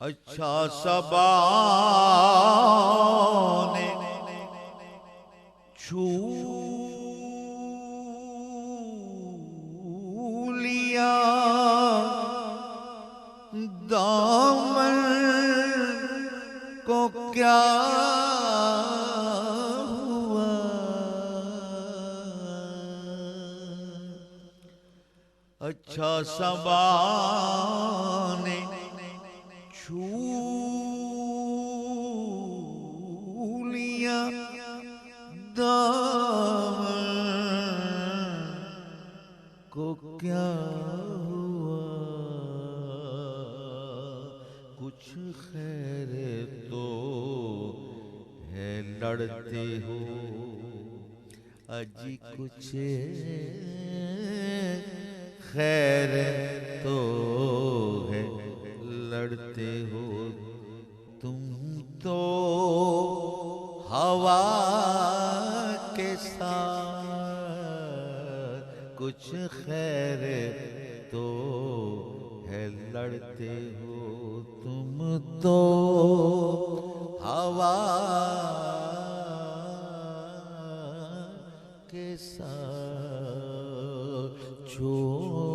अच्छा सबा ने छू लिया दामन को क्या हुआ। अच्छा सबा ने छू लिया दामन को क्या हुआ। कुछ खैर तो है लड़ते हो अजी कुछ खैर तो है लड़ते हो तुम तो हवा के साथ कुछ खैर तो है लड़ते हो तुम तो हवा के साथ छोड़